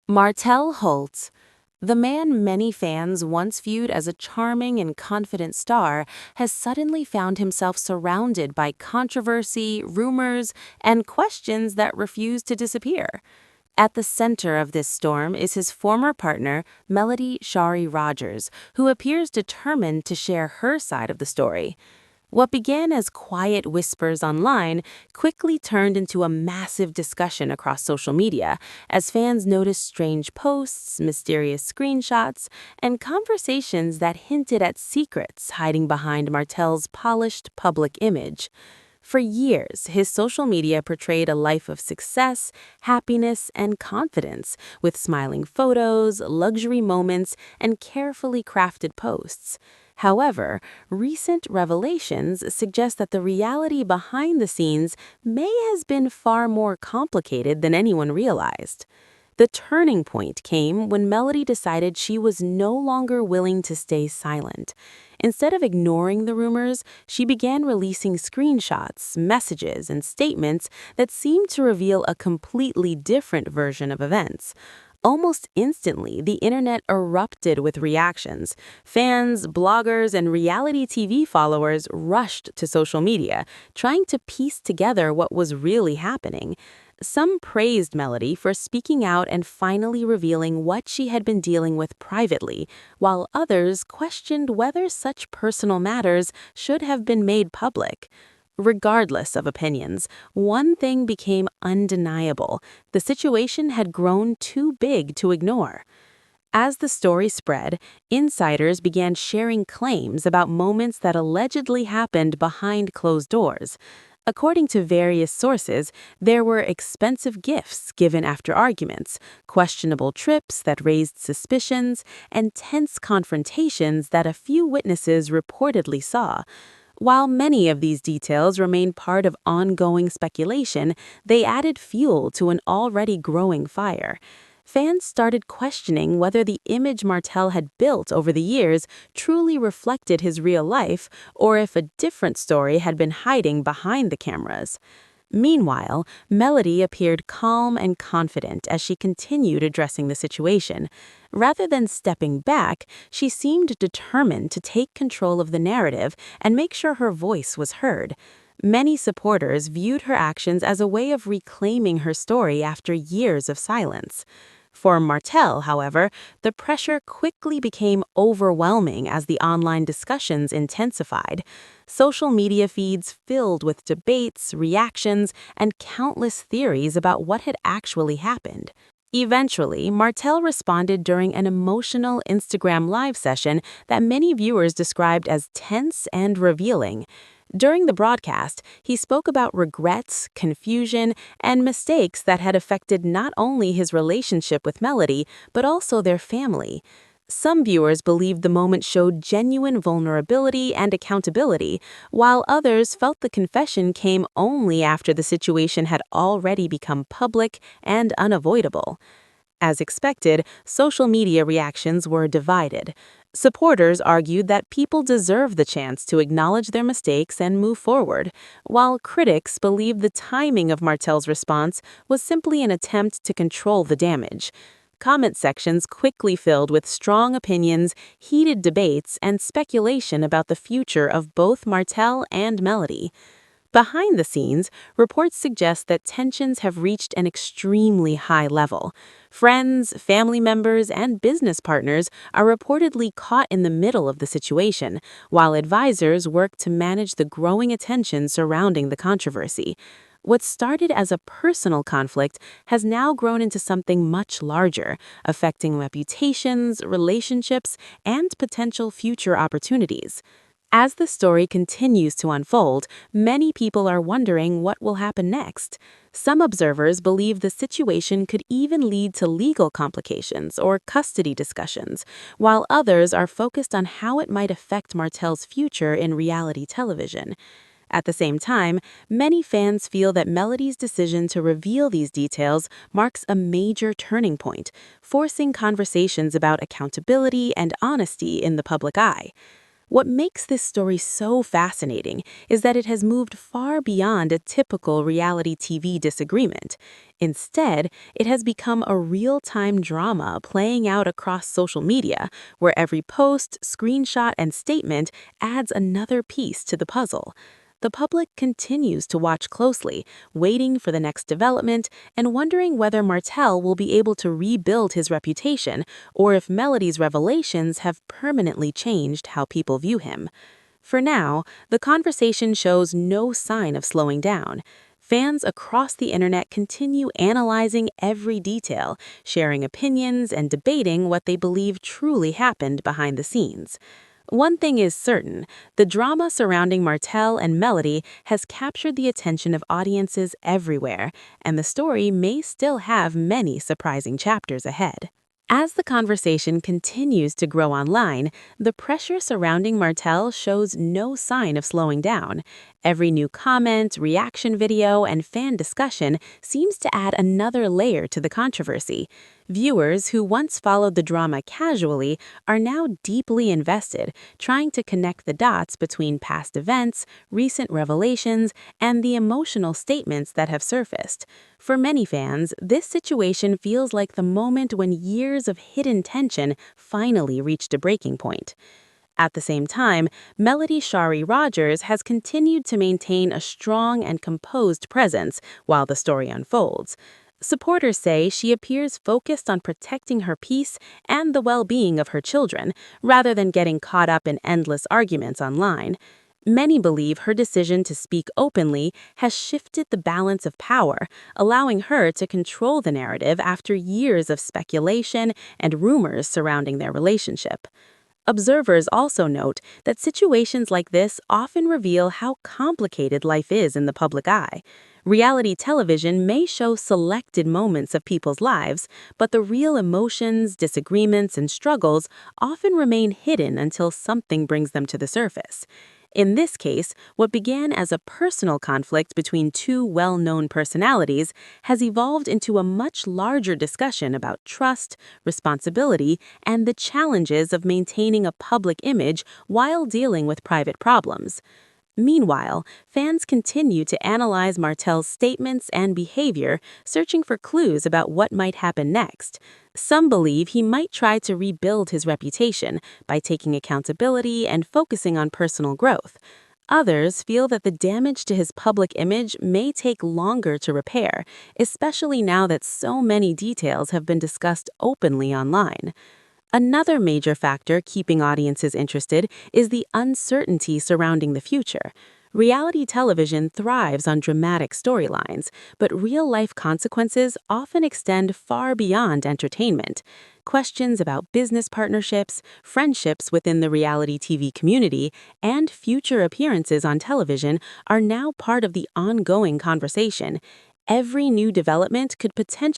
Martell Holt, the man many fans once viewed as a charming and confident star, has suddenly found himself surrounded by controversy, rumors, and questions that refuse to disappear. At the center of this storm is his former partner, Melody Shari, who appears determined to share her side of the story. What began as quiet whispers online quickly turned into a massive discussion across social media as fans noticed strange posts, mysterious screenshots, and conversations that hinted at secrets hiding behind Martell's polished public image. For years, his social media portrayed a life of success, happiness, and confidence, with smiling photos, luxury moments, and carefully crafted posts. However, recent revelations suggest that the reality behind the scenes may have been far more complicated than anyone realized. The turning point came when Melody decided she was no longer willing to stay silent. Instead of ignoring the rumors, she began releasing screenshots, messages, and statements that seemed to reveal a completely different version of events. Almost instantly, the internet erupted with reactions. Fans, bloggers, and reality TV followers rushed to social media, trying to piece together what was really happening. Some praised Melody for speaking out and finally revealing what she had been dealing with privately, while others questioned whether such personal matters should have been made public. Regardless of opinions, one thing became undeniable: the situation had grown too big to ignore. As the story spread, insiders began sharing claims about moments that allegedly happened behind closed doors. According to various sources, there were expensive gifts given after arguments, questionable trips that raised suspicions, and tense confrontations that a few witnesses reportedly saw. While many of these details remain part of ongoing speculation, they added fuel to an already growing fire. Fans started questioning whether the image Martell had built over the years truly reflected his real life, or if a different story had been hiding behind the cameras. Meanwhile, Melody appeared calm and confident as she continued addressing the situation. Rather than stepping back, she seemed determined to take control of the narrative and make sure her voice was heard. Many supporters viewed her actions as a way of reclaiming her story after years of silence. For Martell, however, the pressure quickly became overwhelming as the online discussions intensified. Social media feeds filled with debates, reactions, and countless theories about what had actually happened. Eventually, Martell responded during an emotional Instagram live session that many viewers described as tense and revealing. During the broadcast, he spoke about regrets, confusion, and mistakes that had affected not only his relationship with Melody, but also their family. Some viewers believed the moment showed genuine vulnerability and accountability, while others felt the confession came only after the situation had already become public and unavoidable. As expected, social media reactions were divided. Supporters argued that people deserve the chance to acknowledge their mistakes and move forward, while critics believed the timing of Martell's response was simply an attempt to control the damage. Comment sections quickly filled with strong opinions, heated debates, and speculation about the future of both Martell and Melody. Behind the scenes, reports suggest that tensions have reached an extremely high level. Friends, family members, and business partners are reportedly caught in the middle of the situation, while advisors work to manage the growing attention surrounding the controversy. What started as a personal conflict has now grown into something much larger, affecting reputations, relationships, and potential future opportunities. As the story continues to unfold, many people are wondering what will happen next. Some observers believe the situation could even lead to legal complications or custody discussions, while others are focused on how it might affect Martell's future in reality television. At the same time, many fans feel that Melody's decision to reveal these details marks a major turning point, forcing conversations about accountability and honesty in the public eye. What makes this story so fascinating is that it has moved far beyond a typical reality TV disagreement. Instead, it has become a real-time drama playing out across social media, where every post, screenshot, and statement adds another piece to the puzzle. The public continues to watch closely, waiting for the next development and wondering whether Martell will be able to rebuild his reputation or if Melody's revelations have permanently changed how people view him. For now, the conversation shows no sign of slowing down. Fans across the internet continue analyzing every detail, sharing opinions, and debating what they believe truly happened behind the scenes. One thing is certain, the drama surrounding Martell and Melody has captured the attention of audiences everywhere, and the story may still have many surprising chapters ahead. As the conversation continues to grow online, the pressure surrounding Martell shows no sign of slowing down. Every new comment, reaction video, and fan discussion seems to add another layer to the controversy. Viewers who once followed the drama casually are now deeply invested, trying to connect the dots between past events, recent revelations, and the emotional statements that have surfaced. For many fans, this situation feels like the moment when years of hidden tension finally reached a breaking point. At the same time, Melody Shari has continued to maintain a strong and composed presence while the story unfolds. Supporters say she appears focused on protecting her peace and the well-being of her children, rather than getting caught up in endless arguments online. Many believe her decision to speak openly has shifted the balance of power, allowing her to control the narrative after years of speculation and rumors surrounding their relationship. Observers also note that situations like this often reveal how complicated life is in the public eye. Reality television may show selected moments of people's lives, but the real emotions, disagreements, and struggles often remain hidden until something brings them to the surface. In this case, what began as a personal conflict between two well-known personalities has evolved into a much larger discussion about trust, responsibility, and the challenges of maintaining a public image while dealing with private problems. Meanwhile, fans continue to analyze Martell's statements and behavior, searching for clues about what might happen next. Some believe he might try to rebuild his reputation by taking accountability and focusing on personal growth. Others feel that the damage to his public image may take longer to repair, especially now that so many details have been discussed openly online. Another major factor keeping audiences interested is the uncertainty surrounding the future. Reality television thrives on dramatic storylines, but real-life consequences often extend far beyond entertainment. Questions about business partnerships, friendships within the reality TV community, and future appearances on television are now part of the ongoing conversation. Every new development could potentially